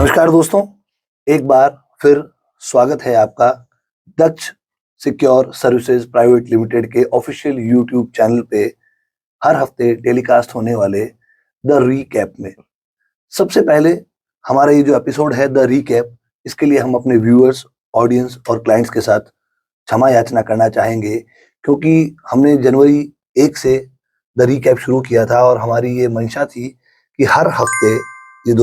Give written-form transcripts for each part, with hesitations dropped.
नमस्कार दोस्तों, एक बार फिर स्वागत है आपका दक्ष सिक्योर सर्विसेज प्राइवेट लिमिटेड के ऑफिशियल यूट्यूब चैनल पे हर हफ्ते टेलीकास्ट होने वाले द रीकैप में। सबसे पहले हमारा ये जो एपिसोड है द रीकैप, इसके लिए हम अपने व्यूअर्स, ऑडियंस और क्लाइंट्स के साथ क्षमा याचना करना चाहेंगे, क्योंकि हमने जनवरी 1 से द रीकैप शुरू किया था और हमारी ये मंशा थी कि हर हफ्ते ये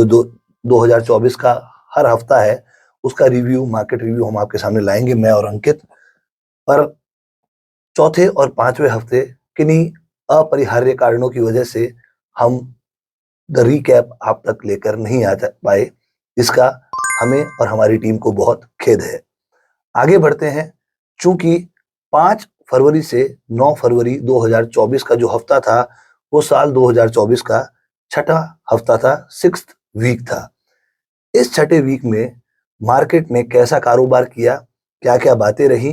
2024 का हर हफ्ता है उसका रिव्यू, मार्केट रिव्यू हम आपके सामने लाएंगे, मैं और अंकित। पर चौथे और पांचवें हफ्ते किन्हीं अपरिहार्य कारणों की वजह से हम द रीकैप आप तक लेकर नहीं आ पाए, इसका हमें और हमारी टीम को बहुत खेद है। आगे बढ़ते हैं। चूंकि 5 फरवरी से 9 फरवरी 2024 का जो हफ्ता था वो साल 2024 का छठा हफ्ता था, 6th वीक था। इस छठे वीक में मार्केट ने कैसा कारोबार किया, क्या क्या बातें रही,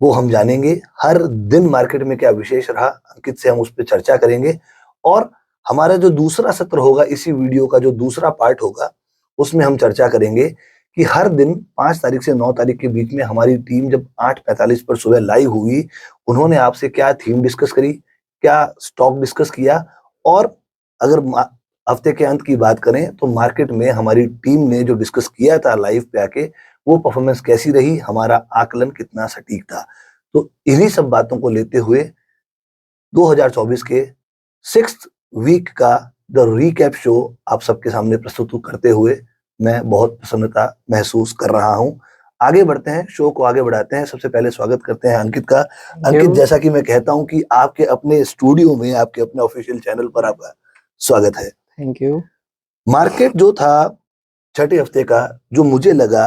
वो हम जानेंगे। हर दिन मार्केट में क्या विशेष रहा, अंकित से हम उस पर चर्चा करेंगे। और हमारा जो दूसरा सत्र होगा, इसी वीडियो का जो दूसरा पार्ट होगा, उसमें हम चर्चा करेंगे कि हर दिन 5 तारीख से 9 तारीख के बीच में हमारी टीम जब 8:45 पर सुबह लाइव हुई, उन्होंने आपसे क्या थीम डिस्कस करी, क्या स्टॉक डिस्कस किया, और अगर हफ्ते के अंत की बात करें तो मार्केट में हमारी टीम ने जो डिस्कस किया था लाइव पे आके, वो परफॉर्मेंस कैसी रही, हमारा आकलन कितना सटीक था। तो इन्हीं सब बातों को लेते हुए 2024 के 6th वीक का द रीकैप शो आप सबके सामने प्रस्तुत करते हुए मैं बहुत प्रसन्नता महसूस कर रहा हूं। आगे बढ़ते हैं, शो को आगे बढ़ाते हैं। सबसे पहले स्वागत करते हैं अंकित का। अंकित, जैसा कि मैं कहता हूं कि आपके अपने स्टूडियो में, आपके अपने ऑफिशियल चैनल पर आपका स्वागत है। Thank you. मार्केट जो था छठे हफ्ते का, जो मुझे लगा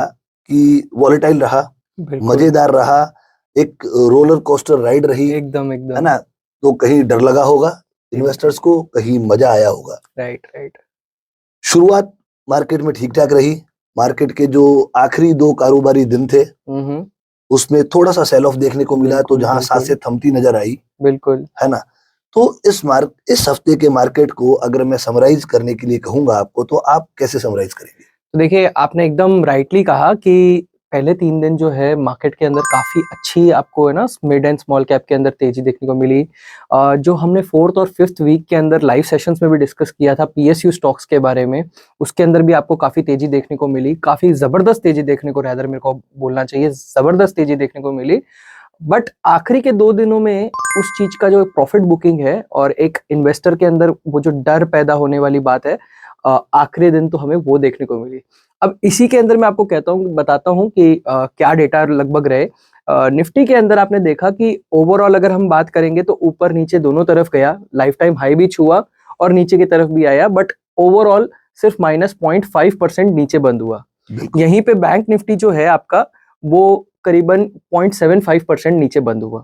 कि वॉलेटाइल रहा, मजेदार रहा, एक रोलर कोस्टर राइड रही, एकदम है ना। तो कहीं डर लगा होगा इन्वेस्टर्स को, कहीं मजा आया होगा। राइट। शुरुआत मार्केट में ठीक ठाक रही। मार्केट के जो आखिरी 2 कारोबारी दिन थे उसमें थोड़ा सा सेल ऑफ देखने को मिला, तो जहां सांसें थमती नजर आई, बिल्कुल, है ना। तो इस हफ्ते के मार्केट को अगर मैं समराइज करने के लिए कहूंगा आपको, तो आप कैसे समराइज करेंगे? तो देखिए, आपने एकदम राइटली कहा कि पहले 3 दिन जो है मार्केट के अंदर काफी अच्छी आपको है ना मिड एंड स्मॉल कैप के अंदर तेजी देखने को मिली। जो हमने 4th और 5th वीक के अंदर लाइव सेशंस में भी डिस्कस किया था पीएसयू स्टॉक्स के बारे में, उसके अंदर भी आपको काफी तेजी देखने को मिली, काफी जबरदस्त तेजी देखने को, रैदर मेरे को बोलना चाहिए जबरदस्त तेजी देखने को मिली। बट आखिरी के 2 दिनों में उस चीज का जो प्रॉफिट बुकिंग है और एक इन्वेस्टर के अंदर वो जो डर पैदा होने वाली बात है, आखिरी दिन तो हमें वो देखने को मिली। अब इसी के अंदर मैं आपको बताता हूँ कि क्या डेटा लगभग रहे। निफ्टी के अंदर आपने देखा कि ओवरऑल अगर हम बात करेंगे तो ऊपर नीचे दोनों तरफ गया, लाइफ टाइम हाई भी छुआ और नीचे की तरफ भी आया, बट ओवरऑल सिर्फ -0.5% नीचे बंद हुआ। यहीं पे बैंक निफ्टी जो है आपका, वो करीबन 0.75% नीचे बंद हुआ।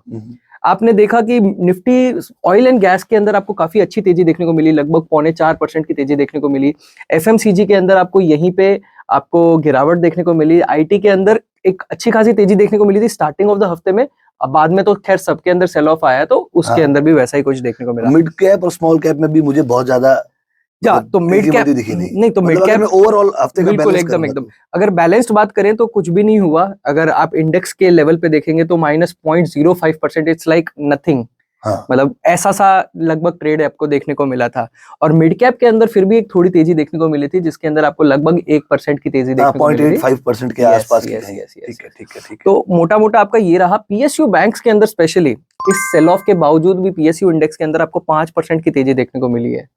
आपने देखा कि निफ्टी ऑयल एंड गैस के अंदर आपको काफी अच्छी तेजी देखने को मिली, लगभग 0.4% की तेजी देखने को मिली। एफएमसीजी के अंदर आपको यहीं पे आपको गिरावट देखने को मिली। आईटी के अंदर एक अच्छी खासी तेजी देखने को मिली थी स्टार्टिंग ऑफ द हफ्ते में, अब बाद में तो खैर सबके अंदर सेल ऑफ आया, तो उसके अंदर भी वैसा ही कुछ देखने को मिला। मिड कैप और स्मॉल कैप में भी मुझे बहुत ज्यादा तो मिड कैप नहीं, तो मिड कैप ओवरऑल हफ्ते का बिल्कुल एकदम अगर बैलेंस्ड बात करें तो कुछ भी नहीं हुआ। अगर आप इंडेक्स के लेवल पे देखेंगे तो -0.05%, इट्स लाइक नथिंग। मतलब ऐसा सा लगभग ट्रेड आपको देखने को मिला था। और मिड कैप के अंदर फिर भी एक थोड़ी तेजी देखने को मिली थी, जिसके अंदर आपको लगभग 1% की तेजी देखने को मिली थी, 0.85% के आसपास की। ठीक है। तो मोटा मोटा आपका ये रहा। पीएसयू बैंक्स के अंदर स्पेशली इस सेल ऑफ के बावजूद भी पीएसयू इंडेक्स के अंदर आपको 5% की तेजी देखने को मिली है।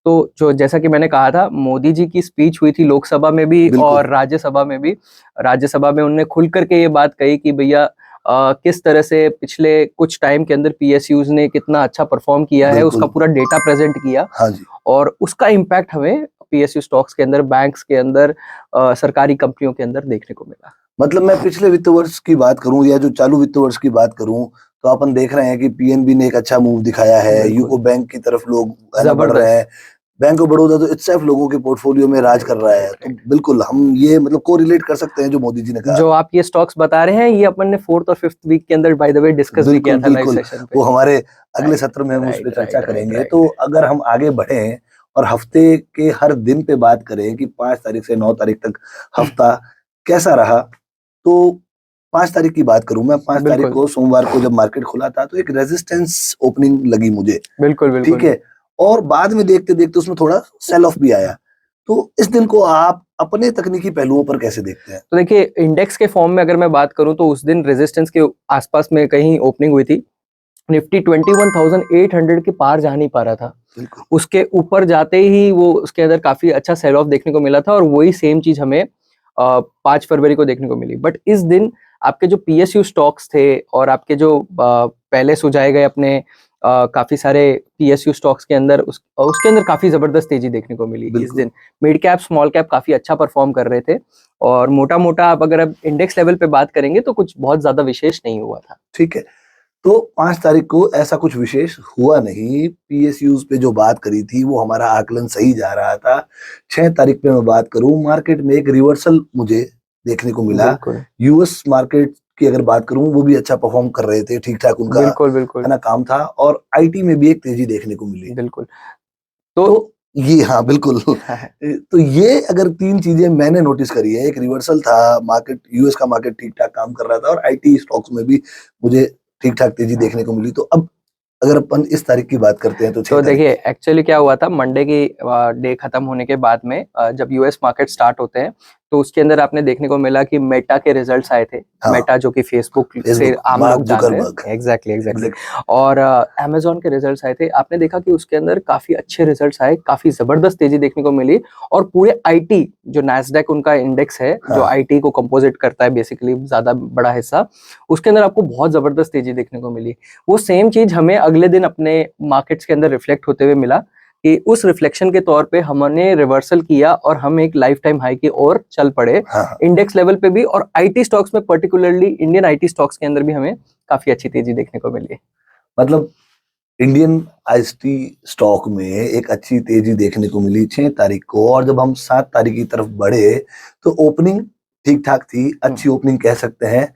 तो जो जैसा कि मैंने कहा था, मोदी जी की स्पीच हुई थी लोकसभा में भी और राज्यसभा में भी। राज्यसभा में उन्होंने खुल करके ये बात कही कि भैया किस तरह से पिछले कुछ टाइम के अंदर पीएसयूज ने कितना अच्छा परफॉर्म किया है, उसका पूरा डेटा प्रेजेंट किया। हाँ जी। और उसका इम्पैक्ट हमें पीएसयू स्टॉक्स के अंदर, बैंक्स के अंदर, सरकारी कंपनियों के अंदर देखने को मिला। मतलब मैं पिछले वित्त वर्ष की बात करूं या जो चालू वित्त वर्ष की बात करूं, तो अपन देख रहे हैं कि पीएनबी ने एक अच्छा मूव दिखाया है, यूको बैंक की तरफ लोग बढ़ रहे हैं, बैंक ऑफ बड़ौदा तो इटसेल्फ लोगों के पोर्टफोलियो में राज कर रहा है। तो बिल्कुल हम ये मतलब कोरिलेट कर सकते हैं जो मोदी जी ने कहा। जो आप ये स्टॉक्स बता रहे हैं, ये अपन ने 4th और 5th वीक के अंदर बाय द वे डिस्कस भी किया था लाइव सेशन पे। वो हमारे अगले सत्र में हम उस पर चर्चा करेंगे। तो अगर हम आगे बढ़े और हफ्ते के हर दिन पे बात करें कि 5 तारीख से 9 तारीख तक हफ्ता कैसा रहा, तो 5 तारीख की बात करूं मैं, 5 तारीख बिल्कुल को सोमवार को जब मार्केट खुला था तो एक रेजिस्टेंस ओपनिंग लगी मुझे, बिल्कुल ठीक बिल्कुल। है, और बाद में देखते देखते उसमें थोड़ा सेल ऑफ भी आया। तो इस दिन को आप अपने तकनीकी पहलुओं पर कैसे देखते हैं? तो देखिए इंडेक्स के फॉर्म में अगर मैं बात करूं तो उस दिन रेजिस्टेंस के आसपास में कहीं ओपनिंग हुई थी। निफ्टी 21,800 के पार जा नहीं पा रहा था। बिल्कुल। उसके ऊपर जाते ही वो उसके अंदर काफी अच्छा सेल ऑफ देखने को मिला था और वही सेम चीज हमें 5 फरवरी को देखने को मिली। बट इस दिन आपके जो पीएसयू स्टॉक्स थे और आपके जो पहले सुझाए गए अपने काफी सारे पीएसयू स्टॉक्स के अंदर उसके अंदर काफी जबरदस्त तेजी देखने को मिली इस बिल्कुल। दिन। मिड कैप स्मॉल कैप काफी अच्छा परफॉर्म कर रहे थे और मोटा मोटा आप अगर अब इंडेक्स लेवल पे बात करेंगे तो कुछ बहुत ज्यादा विशेष नहीं हुआ था। ठीक है। तो 5 तारीख को ऐसा कुछ विशेष हुआ नहीं, पीएसयूज़ पे जो बात करी थी वो हमारा आकलन सही जा रहा था। 6 तारीख पे मैं बात करूँ, मार्केट में एक रिवर्सल मुझे देखने को मिला। बिल्कुल यूएस मार्केट की अगर बात करूँ वो भी अच्छा परफॉर्म कर रहे थे, ठीक-ठाक उनका बिल्कुल है बिल्कुल ना काम था, और आईटी में भी एक तेजी देखने को मिली। बिल्कुल। तो तो ये हाँ, बिल्कुल। तो ये अगर 3 चीज़ें मैंने नोटिस करी है, एक रिवर्सल था, मार्केट यूएस का मार्केट ठीक-ठाक काम कर रहा था और आईटी स्टॉक्स में भी मुझे ठीक-ठाक तेजी देखने को मिली। तो अब अगर अपन इस तारीख की बात करते हैं तो 6 तो तारीख देखिए की। एक्चुअली क्या हुआ था मंडे की डे खत्म होने के बाद में जब यूएस मार्केट स्टार्ट होते हैं तो उसके अंदर आपने देखने को मिला कि मेटा के रिजल्ट्स आए थे। हाँ, मेटा जो कि फेसबुक से फेसबुक, आम मार्क लोग जानते हैं। जुकरबर्ग। Exactly exactly. एग्ज़ैक्ट। और अमेजोन के रिजल्ट्स आए थे। आपने देखा कि उसके अंदर काफी अच्छे रिजल्ट्स आए, काफी जबरदस्त तेजी देखने को मिली और पूरे आईटी जो नैस्डैक उनका इंडेक्स है जो हाँ, आईटी को कंपोजिट करता है बेसिकली ज्यादा बड़ा हिस्सा, उसके अंदर आपको बहुत जबरदस्त तेजी देखने को मिली। वो सेम चीज हमें अगले दिन अपने मार्केट्स के अंदर रिफ्लेक्ट होते हुए मिला कि उस रिफ्लेक्शन के तौर पे हमने रिवर्सल किया और हम एक लाइफ टाइम हाई की ओर चल पड़े हाँ, हाँ। इंडेक्स लेवल पे भी और आईटी स्टॉक्स में पर्टिकुलरली इंडियन आईटी स्टॉक्स के अंदर भी हमें काफी अच्छी तेजी देखने को मिली। मतलब इंडियन आईटी स्टॉक में एक अच्छी तेजी देखने को मिली 6 तारीख को, और जब हम 7 तारीख की तरफ बढ़े तो ओपनिंग ठीक-ठाक थी, अच्छी ओपनिंग कह सकते हैं।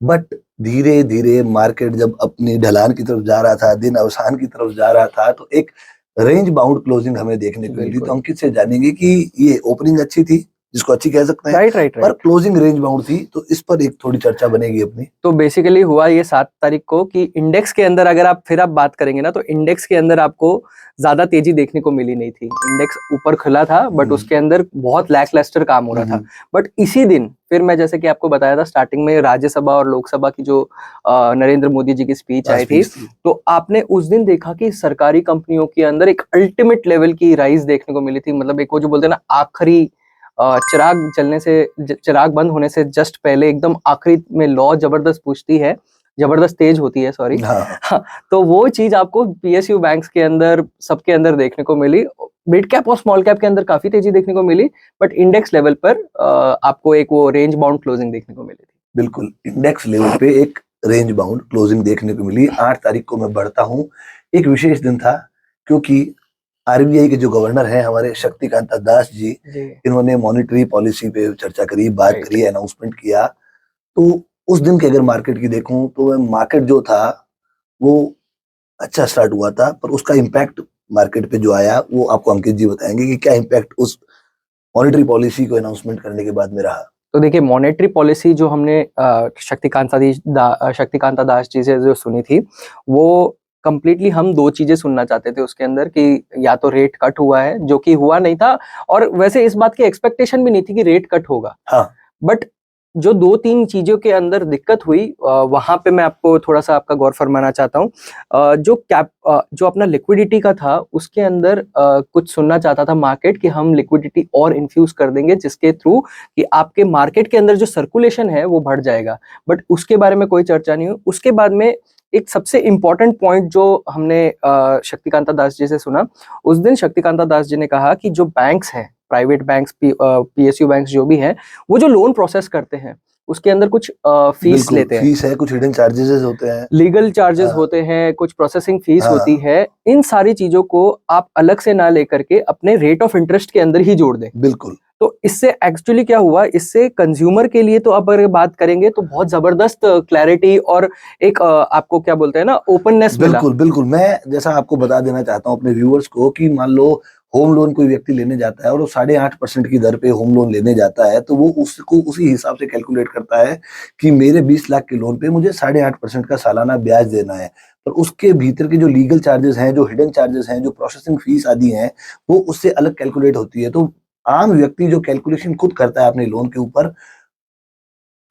बट धीरे-धीरे मार्केट जब अपनी ढलान की तरफ जा रहा था, दिन अवसान की तरफ जा रहा था, तो एक रेंज बाउंड क्लोजिंग हमें देखने को मिली। तो बिल्कुल अंकित से जानेंगे कि ये ओपनिंग अच्छी थी, जिसको अच्छी कह सकते हैं, राइट राइट पर राइट। क्लोजिंग रेंज बाउंड थी, तो इस पर एक थोड़ी चर्चा बनेगी अपनी। तो बेसिकली हुआ ये 7 तारीख को कि इंडेक्स के अंदर अगर आप बात करेंगे ना तो इंडेक्स के अंदर आपको ज्यादा तेजी देखने को मिली नहीं थी। इंडेक्स ऊपर खुला था बट हुँ, उसके अंदर बहुत लैकलस्टर काम हो हुँ, रहा था। हुँ। बट इसी दिन फिर मैं जैसे कि आपको बताया था स्टार्टिंग में राज्यसभा और लोकसभा की जो नरेंद्र मोदी जी की स्पीच आई थी, स्पीच थी। तो आपने उस दिन देखा कि सरकारी कंपनियों के अंदर एक अल्टीमेट लेवल की राइज देखने को मिली थी। मतलब एक वो जो बोलते हैं ना आखिरी चिराग जलने से चिराग बंद होने से जस्ट पहले एकदम आखिरी में लौ जबरदस्त पूछती है, जबरदस्त तेज होती है सॉरी। हाँ, हाँ। हाँ, तो वो चीज आपको पीएसयू बैंक्स के अंदर सबके अंदर देखने को मिली। मिड कैप और स्मॉल कैप के अंदर काफी तेजी देखने को मिली बट इंडेक्स लेवल पर आपको एक वो रेंज बाउंड क्लोजिंग देखने को मिली थी। बिल्कुल, इंडेक्स लेवल पे एक रेंज बाउंड क्लोजिंग देखने को मिली। 8 तारीख को मैं बढ़ता हूँ, एक विशेष दिन था क्योंकि आरबीआई के जो गवर्नर हैं हमारे शक्तिकांता दास जी, जी इन्होंने मॉनेटरी पॉलिसी पे चर्चा करी, बात राइट। करी, अनाउंसमेंट किया। तो उस दिन की अगर मार्केट की देखूँ तो मार्केट जो था वो अच्छा स्टार्ट हुआ था, पर उसका इम्पैक्ट मार्केट पे जो आया वो आपको अंकित जी बताएँगे कि क्या इम्पैक्ट उस मॉनेटरी पॉलिसी को अनाउंसमेंट करने के बाद में रहा? तो देखिए मॉनेटरी पॉलिसी जो हमने शक्तिकांता दास जी से जो सुनी थी वो कंप्लीटली हम दो चीजें सुनना चाहते थे उसके अंदर कि या तो रेट कट हुआ है जो कि हुआ नहीं था और वैसे इस बात की एक्सपेक्टेशन भी नहीं थी कि रेट कट होगा। हाँ, बट जो 2-3 चीज़ों के अंदर दिक्कत हुई वहाँ पे मैं आपको थोड़ा-सा आपका गौर फरमाना चाहता हूँ। जो अपना लिक्विडिटी का था उसके अंदर कुछ सुनना चाहता था मार्केट कि हम लिक्विडिटी और इन्फ्यूज़ कर देंगे जिसके थ्रू कि आपके मार्केट के अंदर जो सर्कुलेशन है वो बढ़ जाएगा। बट उसके बारे में कोई चर्चा नहीं हुई। उसके बाद में एक सबसे इम्पोर्टेंट पॉइंट जो हमने शक्तिकांता दास जी से सुना, उस दिन शक्तिकांता दास जी ने कहा कि जो बैंक्स हैं, प्राइवेट बैंक्स पीएसयू बैंक्स जो भी हैं, वो जो लोन प्रोसेस करते हैं, उसके अंदर कुछ फीस बिल्कुल, लेते हैं। फीस है, कुछ हिडन चार्जेज़ होते हैं। लीगल चार्जेस हाँ, होते हैं, कुछ प्रोसेसिंग फीस होती हाँ, है। इन सारी चीज़ों को आप अलग से ना लेकर के अपने रेट ऑफ इंटरेस्ट के अंदर ही जोड़ दें। बिल्कुल, तो इससे एक्चुअली क्या हुआ, इससे कंज्यूमर के लिए तो अब अगर बात करेंगे तो बहुत ज़बरदस्त क्लैरिटी और एक आपको क्या बोलते हैं ना ओपननेस मिला। बिल्कुल, बिल्कुल। मैं जैसा आपको बता देना चाहता हूँ अपने व्यूअर्स को कि मान लो होम लोन कोई व्यक्ति लेने जाता है और वो 8.5% की दर पे होम लोन लेने जाता है, तो वो उसको उसी हिसाब से कैलकुलेट करता है कि मेरे 20 लाख के लोन पे मुझे 8.5% का सालाना ब्याज देना है। पर उसके भीतर के जो लीगल चार्जेस हैं, जो हिडन चार्जेस हैं, जो प्रोसेसिंग फीस आदि हैं, वो उससे अलग कैलकुलेट होती है। तो आम व्यक्ति जो कैलकुलेशन खुद करता है अपने लोन के ऊपर,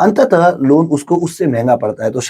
अंततः लोन उसको उससे महँगा पड़ता है। तो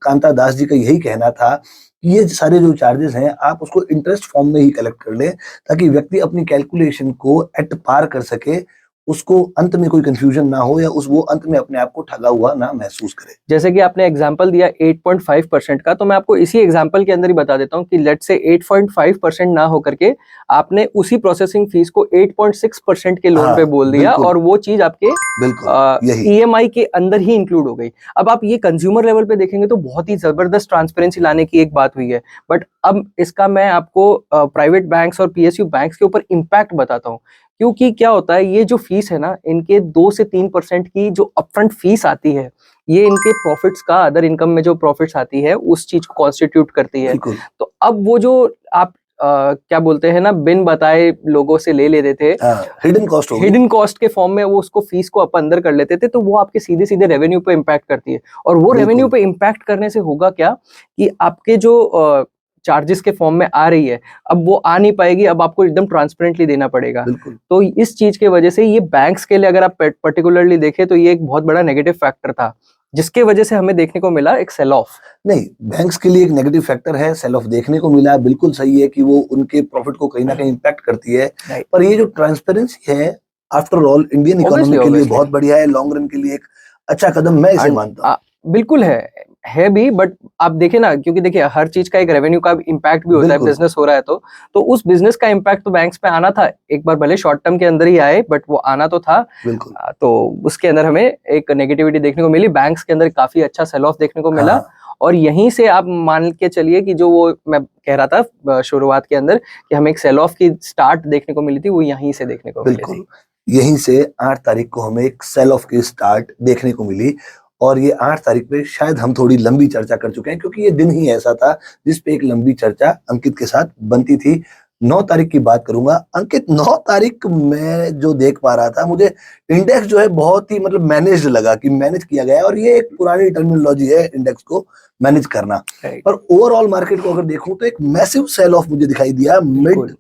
कांता दास जी का यही कहना था कि ये सारे जो चार्जेस हैं, आप उसको इंटरेस्ट फॉर्म में ही कलेक्ट कर लें, ताकि व्यक्ति अपनी कैलकुलेशन को एट पार कर सके, उसको अंत में कोई कन्फ्यूजन ना हो या वो अंत में अपने आप को ठगा हुआ ना महसूस करे। जैसे कि आपने एग्जांपल दिया 8.5% का, तो मैं आपको इसी एग्जांपल के अंदर ही बता देता हूँ कि लेट्स से 8.5% ना होकर के आपने उसी प्रोसेसिंग फीस को 8.6% के लोन हाँ, पे बोल दिया बिल्कुल, और वो चीज आपके बिल्कुल, यही। ईएमआई के अंदर ही इंक्लूड हो गई। अब आप ये कंज्यूमर लेवल पे देखेंगे तो बहुत ही जबरदस्त ट्रांसपेरेंसी लाने की एक बात हुई है, बट अब इसका मैं आपको प्राइवेट बैंक्स और पीएसयू बैंक्स के ऊपर इम्पैक्ट बताता हूँ। क्योंकि क्या होता है, ये जो फीस है ना, इनके 2 से 3% की जो अपफ्रंट फीस आती है, ये इनके प्रॉफिट्स का, अदर इनकम में जो प्रॉफिट्स आती है उस चीज को कॉन्स्टिट्यूट करती है। बिल्कुल। तो अब वो जो आप क्या बोलते हैं ना, बिन बताए लोगों से ले लेते थे, हाँ, हिडन कॉस्ट होगी। हिडन कॉस्ट के फॉर्म में वो उसको फीस को आप अंदर कर लेते थे, तो वो आपके सीधे सीधे रेवेन्यू पे इम्पैक्ट करती है। और वो रेवेन्यू बिल्कुल, पे इम्पैक्ट करने से होगा क्या कि आपके जो चार्जेस के फॉर्म में आ रही है, अब वो आ नहीं पाएगी, अब आपको एकदम ट्रांसपेरेंटली देना पड़ेगा। बिल्कुल। तो इस चीज के वजह से ये बैंक्स के लिए अगर आप पर्टिकुलरली देखें तो ये एक बहुत बड़ा नेगेटिव फैक्टर था, जिसके वजह से हमें देखने को मिला एक सेल ऑफ। नहीं, बैंक्स के लिए एक नेगेटिव फैक्टर है, सेल ऑफ देखने को मिला, बिल्कुल सही है कि वो उनके प्रॉफिट को कहीं न कहीं इम्पैक्ट करती है। राइट, पर ये जो ट्रांसपेरेंसी है, after all Indian obviously economy के लिए ऑब्वियसली बहुत बढ़िया है, लॉन्ग रन के लिए एक अच्छा कदम मैं इसे मानता हूँ। बिल्कुल है भी, बट आप देखें ना, क्योंकि देखिए हर चीज का एक रेवेन्यू का इम्पैक्ट भी होता है, बिल्कुल, बिजनेस हो रहा है तो उस बिजनेस का इम्पैक्ट तो बैंक्स पे आना था, एक बार भले शॉर्ट टर्म के अंदर ही आए, बट वो आना तो था। बिल्कुल। तो उसके अंदर हमें एक नेगेटिविटी देखने को मिली, बैंक्स के अंदर काफी अच्छा सेल ऑफ देखने को मिला। हाँ, और यहीं से आप मान के चलिए कि जो वो मैं कह रहा था शुरुआत के अंदर कि हमें एक सेल ऑफ की स्टार्ट देखने को मिली थी, वो यहीं से देखने को मिली थी। बिल्कुल। यहीं से 8 तारीख को हमें एक सेल ऑफ की स्टार्ट देखने को मिली और ये 8 तारीख पे शायद हम थोड़ी लंबी चर्चा कर चुके हैं, क्योंकि ये दिन ही ऐसा था जिस पे एक लंबी चर्चा अंकित के साथ बनती थी। 9 तारीख की बात करूँगा। अंकित, 9 तारीख मैं जो देख पा रहा था, मुझे इंडेक्स जो है बहुत ही मतलब मैनेज्ड लगा कि मैनेज किया गया है और ये एक पुरानी टर्मिनोलॉजी है इंडेक्स को मैनेज करना। राइट, पर ओवरऑल मार्केट को अगर देखूँ तो एक मैसिव सेल ऑफ मुझे दिखाई दिया मिड बिल्कुल।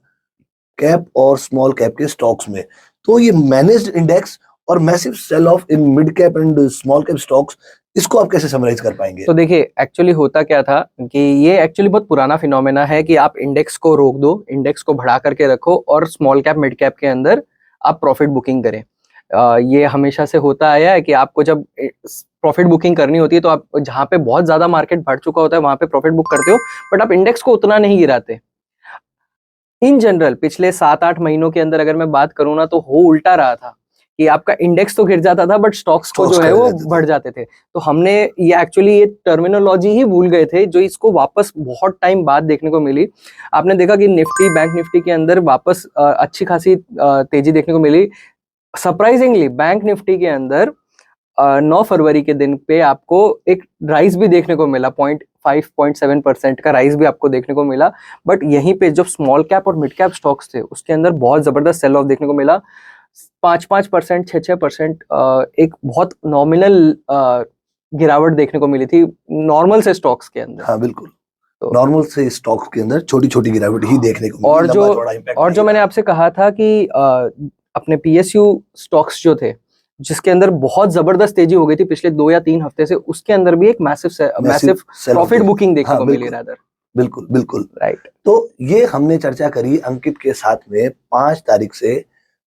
कैप और स्मॉल कैप के स्टॉक्स में। तो ये मैनेज्ड इंडेक्स और massive cell of in mid cap and small cap stocks, इसको आप कैसे समराइज कर पाएंगे? तो देखिए एक्चुअली होता क्या था कि ये एक्चुअली बहुत पुराना फिनोमेना है कि आप इंडेक्स को रोक दो, इंडेक्स को बढ़ा करके रखो और स्मॉल कैप मिड कैप के अंदर आप प्रॉफिट बुकिंग करें। ये हमेशा से होता आया है कि आपको जब प्रॉफिट बुकिंग करनी होती है तो आप जहाँ पे बहुत ज्यादा मार्केट बढ़ चुका होता है वहां पे प्रॉफिट बुक करते हो, बट आप इंडेक्स को उतना नहीं गिराते। इन जनरल पिछले 7-8 महीनों के अंदर अगर मैं बात करूँ ना, तो हो उल्टा रहा था कि आपका इंडेक्स तो गिर जाता था बट स्टॉक्स को स्टॉक्स जो है खरीद वो लेते थे। बढ़ जाते थे। तो हमने ये एक्चुअली ये टर्मिनोलॉजी ही भूल गए थे, जो इसको वापस बहुत टाइम बाद देखने को मिली। आपने देखा कि निफ्टी, बैंक निफ्टी के अंदर वापस अच्छी खासी तेजी देखने को मिली। सरप्राइजिंगली बैंक निफ्टी के अंदर 9 फरवरी के दिन पे आपको एक राइज भी देखने को मिला, 0.5-0.7% का राइज भी आपको देखने को मिला। बट यहीं पे जो स्मॉल कैप और मिड कैप स्टॉक्स थे उसके अंदर बहुत जबरदस्त सेल ऑफ देखने को मिला। 5-5%, 6-6% एक बहुत नॉमिनल गिरावट देखने को मिली थी नॉर्मल से स्टॉक्स के अंदर। हाँ, बिल्कुल। तो नॉर्मल से स्टॉक्स के अंदर छोटी-छोटी गिरावट ही देखने को मिली, और जो लंबा-चौड़ा इम्पैक्ट और नहीं जो मैंने रहा। आपसे कहा था कि अपने पीएसयू स्टॉक्स जो थे, जिसके अंदर बहुत जबरदस्त तेजी हो गई थी पिछले 2 या 3 हफ्ते से, उसके अंदर भी एक massive massive cell of profit देख बुकिंग देखने हाँ, को मिली बिल्कुल, रादर। बिल्कुल, बिल्कुल। राइट, तो ये हमने चर्चा करी अंकित के साथ में 5 तारीख से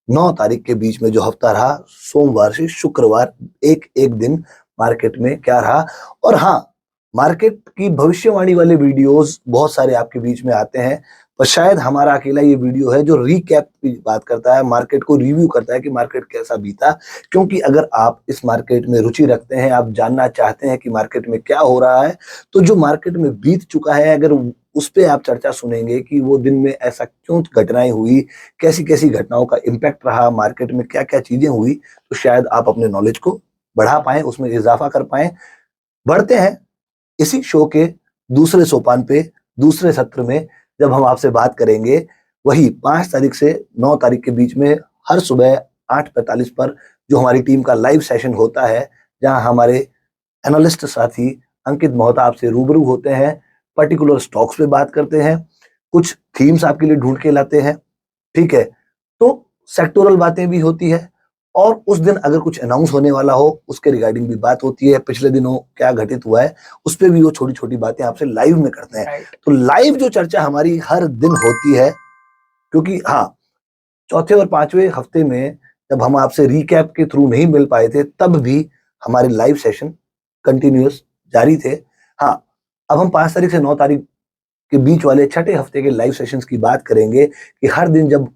9 तारीख के बीच में जो हफ्ता रहा, सोमवार से शुक्रवार, एक-एक दिन मार्केट में क्या रहा। और हाँ, मार्केट की भविष्यवाणी वाले वीडियोस बहुत सारे आपके बीच में आते हैं, पर शायद हमारा अकेला ये वीडियो है जो रिकैप की बात करता है, मार्केट को रिव्यू करता है कि मार्केट कैसा बीता। क्योंकि अगर आप इस मार्केट में रुचि रखते हैं, आप जानना चाहते हैं कि मार्केट में क्या हो रहा है, तो जो मार्केट में बीत चुका है, अगर उस पे आप चर्चा सुनेंगे कि वो दिन में ऐसा क्यों घटनाएं हुई, कैसी-कैसी घटनाओं का इम्पैक्ट रहा, मार्केट में क्या-क्या चीजें हुई, तो शायद आप अपने नॉलेज को बढ़ा पाएँ, उसमें इज़ाफ़ा कर पाएँ। बढ़ते हैं इसी शो के दूसरे सोपान पे, दूसरे सत्र में, जब हम आपसे बात करेंगे वही 5 तारीख से 9 तारीख के बीच में हर सुबह 8:45 पर जो हमारी टीम का लाइव सेशन होता है, जहां हमारे एनालिस्ट साथी अंकित मोहता आपसे रूबरू होते हैं, पर्टिकुलर स्टॉक्स पे बात करते हैं, कुछ थीम्स आपके लिए ढूंढ के लाते हैं, ठीक है। तो सेक्टोरल बातें भी होती है और उस दिन अगर कुछ अनाउंस होने वाला हो उसके रिगार्डिंग भी बात होती है, पिछले दिनों क्या घटित हुआ है उस पे भी वो छोटी छोटी बातें आपसे लाइव में करते हैं। तो लाइव जो चर्चा हमारी हर दिन होती है, क्योंकि हाँ, चौथे और 5वें हफ्ते में जब हम आपसे रिकैप के थ्रू नहीं मिल पाए थे, तब भी हमारे लाइव सेशन कंटिन्यूअस जारी थे। हाँ, अब हम 5 तारीख से 9 तारीख के बीच वाले छठे हफ्ते के लाइव सेशंस की बात करेंगे कि हर दिन जब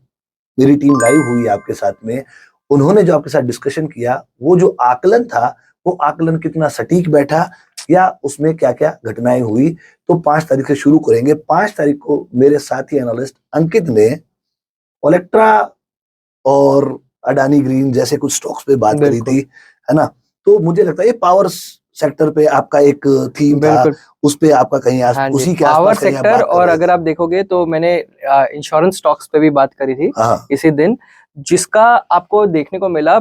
मेरी टीम लाइव हुई आपके साथ में, उन्होंने जो आपके साथ डिस्कशन किया, वो जो आकलन था, वो आकलन कितना सटीक बैठा या उसमें क्या-क्या घटनाएं हुई। तो 5 तारीख से शुरू करेंगे। 5 तारीख को मेरे साथी एनालिस्ट अंकित ने ओलेक्ट्रा और अडानी ग्रीन जैसे कुछ स्टॉक्स पे बात करी थी, है ना? तो मुझे लगता है ये पावर सेक्टर पे आपका एक थीम था, उस पे आपका कहीं उसी के पावर आसपास कहीं आप सेक्टर। बात कर और रहे अगर थे। आप देखोगे तो मैंने इंश्योरेंस स्टॉक्स पे भी बात करी थी हाँ, इसी दिन, जिसका आपको देखने को मिला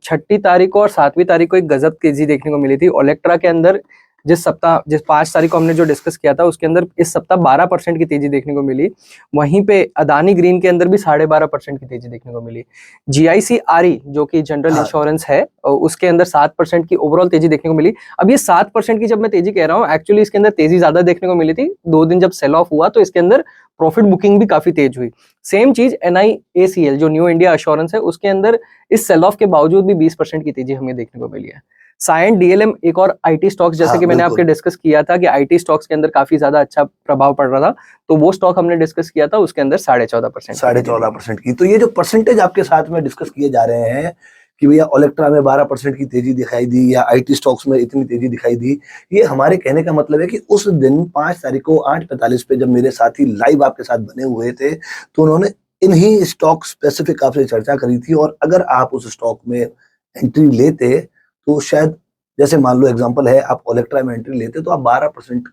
6 तारीख को और 7वीं तारीख को एक गजब तेजी देखने को मिली थी ओलेक्ट्रा के अंदर। जिस 5 तारीख को हमने जो डिस्कस किया था उसके अंदर इस सप्ताह 12% की तेजी देखने को मिली। वहीं पे अदानी ग्रीन के अंदर भी 12.5% की तेजी देखने को मिली। जीआईसी आरई जो कि जनरल हाँ। इंश्योरेंस है, उसके अंदर 7% की ओवरऑल तेजी देखने को मिली। अब ये 7% की जब मैं तेजी कह रहा हूँ, एक्चुअली इसके अंदर तेजी ज्यादा देखने को मिली थी। 2 दिन जब सेल ऑफ हुआ तो इसके अंदर प्रॉफिट बुकिंग भी काफी तेज हुई। सेम चीज NIACL जो न्यू इंडिया एश्योरेंस है, उसके अंदर इस सेल ऑफ के बावजूद भी 20% की तेजी हमें देखने को मिली है। साइंट DLM एक और आईटी स्टॉक्स, जैसे कि मैंने आपके डिस्कस किया था कि आईटी स्टॉक्स के अंदर काफी ज्यादा अच्छा प्रभाव पड़ रहा था, तो वो स्टॉक हमने डिस्कस किया था, उसके अंदर 14.5% 14.5% की। तो ये जो परसेंटेज आपके साथ में डिस्कस किए जा रहे हैं कि भैया ओलेक्ट्रा में 12% की तेजी दिखाई दी या आईटी स्टॉक्स में इतनी तेजी दिखाई दी, ये हमारे कहने का मतलब है कि उस दिन 5 तारीख को 8:45 पे जब मेरे साथी लाइव आपके साथ बने हुए थे, तो उन्होंने इन्हीं स्टॉक स्पेसिफिक आपसे चर्चा करी थी और अगर आप उस स्टॉक में एंट्री लेते तो शायद, जैसे मान लो एग्जांपल है, आप ओलेक्ट्रा में एंट्री लेते तो आप 12%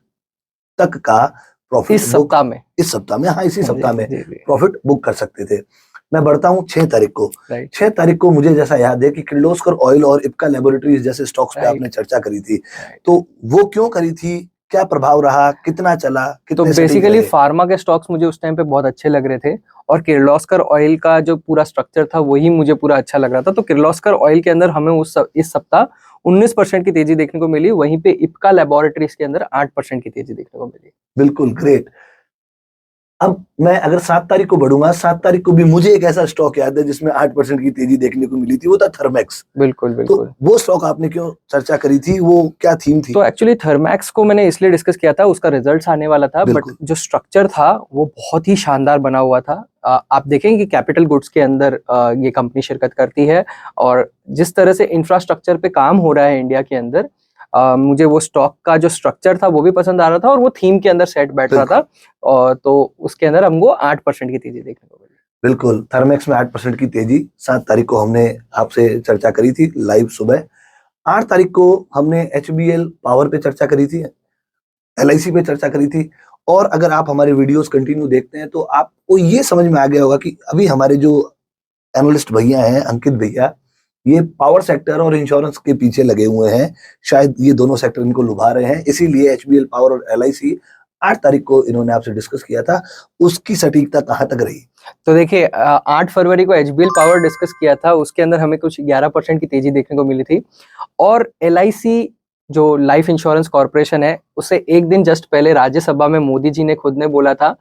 तक का प्रॉफिट इस सप्ताह में हाँ, इसी सप्ताह में प्रॉफिट बुक कर सकते थे। मैं बढ़ता हूँ 6 तारीख को। 6 तारीख को मुझे जैसा याद है कि किर्लोस्कर ऑयल और इप्का लैबोरेटरीज जैसे स्टॉक्स पे आपने चर्चा करी थी, तो वो क्यों करी थी, क्या प्रभाव रहा, कितना चला, तो बेसिकली फार्मा के स्टॉक्स मुझे उस टाइम पे बहुत अच्छे लग रहे थे और किर्लोस्कर ऑयल का जो पूरा स्ट्रक्चर था वही मुझे पूरा अच्छा लग रहा था। तो किर्लोस्कर ऑयल के अंदर हमें इस सप्ताह 19% की तेजी देखने को मिली। वहीं पे इप्का लैबोरेटरीज के अंदर 8% की तेजी देखने को मिली। बिल्कुल ग्रेट। अब मैं अगर 7 तारीख को बढ़ूंगा, 7 तारीख को भी मुझे एक ऐसा स्टॉक याद है जिसमें 8% की तेजी देखने को मिली थी, वो था थर्मैक्स। बिल्कुल बिल्कुल। तो वो स्टॉक आपने क्यों चर्चा करी थी, वो क्या थीम थी? तो एक्चुअली थर्मैक्स को मैंने इसलिए डिस्कस किया था, उसका रिजल्ट्स आने वाला था, बट जो स्ट्रक्चर था वो बहुत ही शानदार बना हुआ था। आप देखेंगे कि कैपिटल गुड्स के अंदर ये कंपनी शिरकत करती है और जिस तरह से इंफ्रास्ट्रक्चर पे काम हो रहा है इंडिया के अंदर, मुझे वो स्टॉक का जो स्ट्रक्चर था वो भी पसंद आ रहा था और वो थीम के अंदर सेट बैठ रहा था, और तो उसके अंदर हमको 8% की तेजी देखने को मिली। बिल्कुल, थर्मैक्स में 8% की तेजी 7 तारीख को हमने आपसे चर्चा करी थी लाइव सुबह। 8 तारीख को हमने HBL पावर पे चर्चा करी थी, LIC पे चर्चा करी थी, और अगर आप हमारे वीडियोस कंटिन्यू देखते हैं तो आपको ये समझ में आ गया होगा कि अभी हमारे जो एनालिस्ट भैया हैं, अंकित भैया, ये पावर सेक्टर और इंश्योरेंस के पीछे लगे हुए हैं। शायद ये दोनों सेक्टर इनको लुभा रहे हैं, इसीलिए HBL पावर और LIC 8 तारीख को इन्होंने आपसे डिस्कस किया था। उसकी सटीकता कहाँ तक रही? तो देखिए, 8 फरवरी को HBL पावर डिस्कस किया था, उसके अंदर हमें कुछ 11% की तेजी देखने को मिली थी। और LIC जो लाइफ इंश्योरेंस कॉर्पोरेशन है, उससे एक दिन जस्ट पहले राज्यसभा में मोदी जी ने खुद ने बोला था,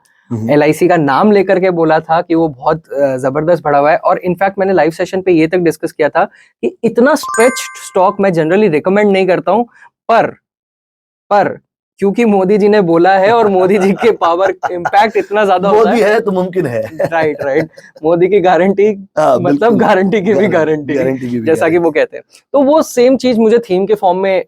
LIC का नाम लेकर के बोला था कि वो बहुत जबरदस्त बढ़ा हुआ है। और इनफैक्ट मैंने लाइव सेशन पे ये तक डिस्कस किया था कि इतना स्ट्रेच्ड स्टॉक मैं जनरली रिकमेंड नहीं करता हूं, पर क्योंकि मोदी जी ने बोला है और मोदी जी के पावर इम्पैक्ट इतना ज्यादा होता मोदी है तो मुमकिन है। राइट। मोदी की गारंटी मतलब गारंटी की भी गारंटी, जैसा कि वो कहते हैं। तो वो सेम चीज मुझे थीम के फॉर्म में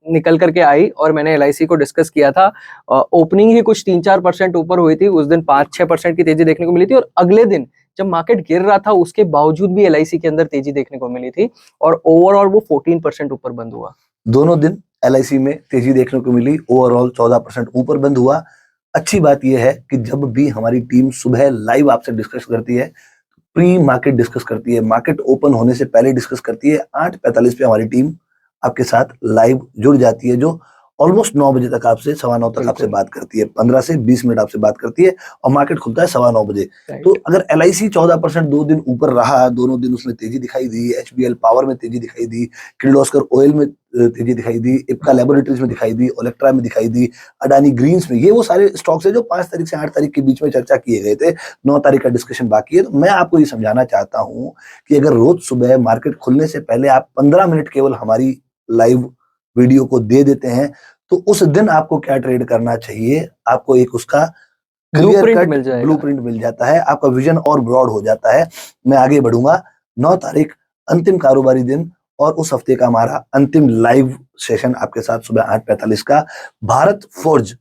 निकल करके आई और मैंने LIC को डिस्कस किया था। ओपनिंग ही कुछ 3-4% ऊपर हुई थी, उस दिन 5-6% की तेजी देखने को मिली थी, और अगले दिन जब मार्केट गिर रहा था उसके बावजूद भी LIC के अंदर तेजी देखने को मिली थी और ओवरऑल वो 14% ऊपर बंद हुआ। दोनों दिन LIC में तेजी देखने को मिली, ओवरऑल 14% ऊपर बंद हुआ। अच्छी बात यह है कि जब भी हमारी टीम सुबह लाइव आपसे डिस्कस करती है, प्री मार्केट डिस्कस करती है, मार्केट ओपन होने से पहले डिस्कस करती है, 8:45 पे हमारी टीम आपके साथ लाइव जुड़ जाती है, जो ऑलमोस्ट 9 बजे तक आपसे, 9:15 तक आपसे बिल्कुल। बात करती है, 15 से 20 मिनट आपसे बात करती है और मार्केट खुलता है 9:15 बजे। तो राइट। अगर एलआईसी 14% 2 दिन ऊपर रहा, दोनों दिन उसमें तेजी दिखाई दी, एचबीएल पावर में तेजी दिखाई दी, किर्लोस्कर ऑयल में तेजी दिखाई दी, इप्का लैबोरेटरीज में दिखाई दी, ओलेक्ट्रा में दिखाई दी, अडानी ग्रीन्स में, ये वो सारे स्टॉक्स है जो 5 तारीख से 8 तारीख के बीच में चर्चा किए गए थे। 9 तारीख का डिस्कशन बाकी है। तो मैं आपको ये समझाना चाहता हूं कि अगर रोज सुबह मार्केट खुलने से पहले आप 15 मिनट केवल हमारी लाइव वीडियो को दे देते हैं, तो उस दिन आपको क्या ट्रेड करना चाहिए, आपको एक उसका क्लियर ब्लूप्रिंट कट मिल जाएगा। ब्लूप्रिंट मिल जाता है, आपका विजन और ब्रॉड हो जाता है। मैं आगे बढ़ूंगा। 9 तारीख अंतिम कारोबारी दिन और उस हफ्ते का हमारा अंतिम लाइव सेशन आपके साथ सुबह 8:45 का, भारत फोर्ज।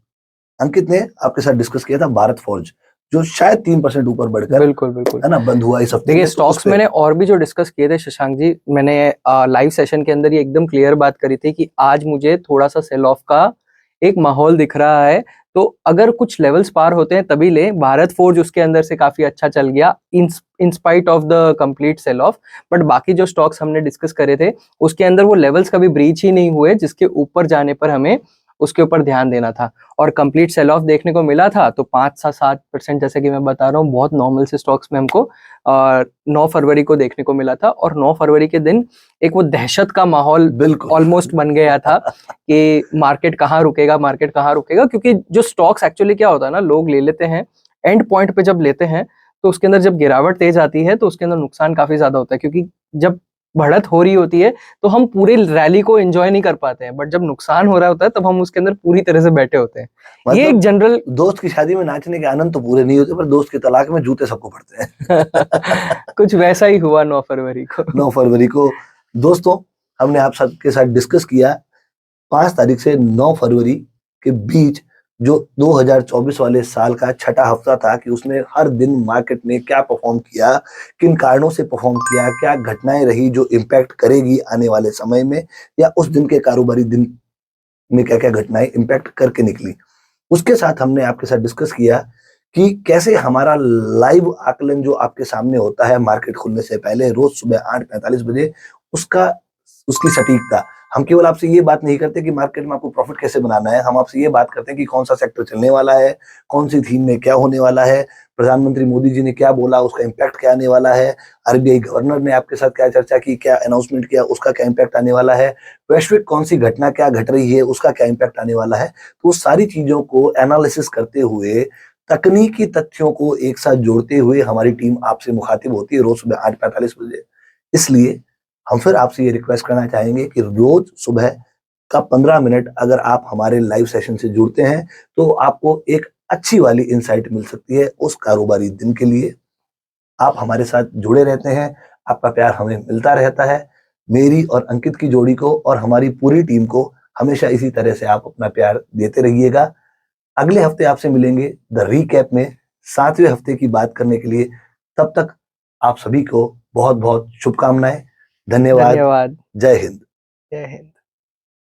अंकित ने आपके साथ डिस्कस किया था भारत फोर्ज, जो शायद 3% ऊपर बढ़कर, बिल्कुल, बिल्कुल। है ना, बंद हुआ इस हफ्ते देखिए में, तो उस स्टॉक्स पे मैंने और भी जो डिस्कस किए थे शशांक जी, मैंने लाइव सेशन के अंदर ये एकदम क्लियर बात करी थी कि आज मुझे थोड़ा-सा सेल ऑफ का एक माहौल दिख रहा है, तो अगर कुछ लेवल्स पार होते हैं तभी लें। भारत फोर्ज उसके अंदर से काफ़ी अच्छा चल गया in spite of the complete sell off, but बाकी जो स्टॉक्स हमने डिस्कस करे थे, उसके अंदर वो लेवल्स कभी ब्रीच ही नहीं हुए, जिसके ऊपर जाने पर हमें उसके ऊपर ध्यान देना था और कंप्लीट सेल ऑफ देखने को मिला था। तो 5 से 7% जैसे कि मैं बता रहा हूँ, बहुत नॉर्मल से स्टॉक्स में हमको 9 फरवरी को देखने को मिला था और 9 फरवरी के दिन एक वो दहशत का माहौल बिल्कुल ऑलमोस्ट बन गया था कि मार्केट कहाँ रुकेगा, मार्केट कहाँ रुकेगा, क्योंकि जो स्टॉक्स एक्चुअली क्या होता है ना, लोग ले लेते हैं एंड पॉइंट पे, जब लेते हैं तो उसके अंदर जब गिरावट तेज आती है तो उसके अंदर नुकसान काफी ज्यादा होता है, क्योंकि जब बढ़त हो रही होती है तो हम पूरे रैली को एंजॉय नहीं कर पाते हैं, बट जब नुकसान हो रहा होता है तब हम उसके अंदर पूरी तरह से बैठे होते हैं। ये एक मतलब जनरल दोस्त की शादी में नाचने के आनंद तो पूरे नहीं होते, पर दोस्त के तलाक में जूते सबको पड़ते हैं। कुछ वैसा ही हुआ 9 फरवरी को। 9 फरवरी को दोस्तों, हमने आप सबके साथ डिस्कस किया 5 तारीख से 9 फरवरी के बीच जो 2024 वाले साल का छठा हफ्ता था, कि उसमें हर दिन मार्केट ने क्या परफॉर्म किया, किन कारणों से परफॉर्म किया, क्या घटनाएं रही जो इम्पैक्ट करेगी आने वाले समय में, या उस दिन के कारोबारी दिन में क्या क्या घटनाएं इम्पैक्ट करके निकली। उसके साथ हमने आपके साथ डिस्कस किया कि कैसे हमारा लाइव आकलन जो आपके सामने होता है मार्केट खुलने से पहले रोज सुबह 8:45 बजे, उसका उसकी सटीकता, हम केवल आपसे ये बात नहीं करते कि मार्केट में आपको प्रॉफिट कैसे बनाना है, हम आपसे ये बात करते हैं कि कौन सा सेक्टर चलने वाला है, कौन सी थीम में क्या होने वाला है, प्रधानमंत्री मोदी जी ने क्या बोला, उसका इम्पैक्ट क्या आने वाला है, आरबीआई गवर्नर ने आपके साथ क्या चर्चा की, क्या अनाउंसमेंट किया, उसका क्या इम्पैक्ट आने वाला है, वैश्विक कौन सी घटना क्या घट रही है, उसका क्या इम्पैक्ट आने वाला है। तो वो सारी चीजों को एनालिसिस करते हुए, तकनीकी तथ्यों को एक साथ जोड़ते हुए हमारी टीम आपसे मुखातिब होती है रोज सुबह 8:45 बजे। इसलिए हम फिर आपसे ये रिक्वेस्ट करना चाहेंगे कि रोज सुबह का 15 मिनट अगर आप हमारे लाइव सेशन से जुड़ते हैं, तो आपको एक अच्छी वाली इंसाइट मिल सकती है उस कारोबारी दिन के लिए। आप हमारे साथ जुड़े रहते हैं, आपका प्यार हमें मिलता रहता है। मेरी और अंकित की जोड़ी को और हमारी पूरी टीम को हमेशा इसी तरह से आप अपना प्यार देते रहिएगा। अगले हफ्ते आपसे मिलेंगे द रीकैप में 7वें हफ्ते की बात करने के लिए। तब तक आप सभी को बहुत बहुत शुभकामनाएं। धन्यवाद। धन्यवाद। जय हिंद। जय हिंद।